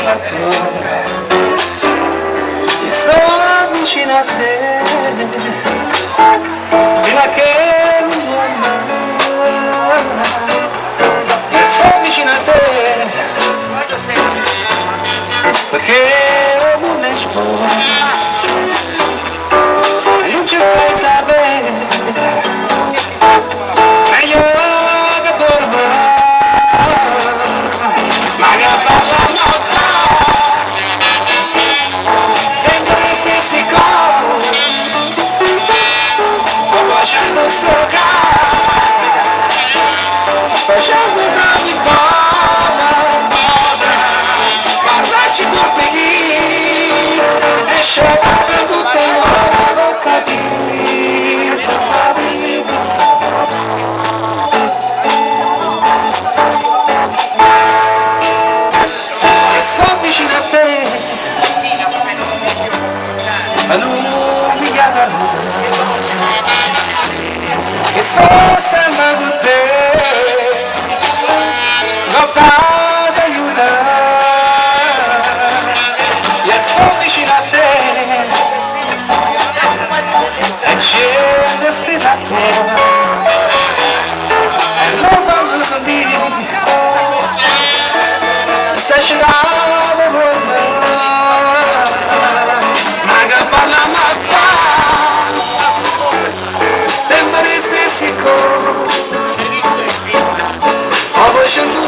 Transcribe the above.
la tua e sono vicino a te fino a che non vuoi mai e sono vicino a te perché non ne spuo e non c'è presa bene meglio che dormo ma che bella notte sempre gli stessi cori facendo soccare facendo ogni moda guardarci per venire e scegliere tutte le bocca di e sto vicino a te ma non mi chiama e sto sempre con te non posso aiutare e sto vicino a te e c'è un destinato e non faccio sentire se ci davo con me ma che parla matta sempre gli stessi cori ma facendo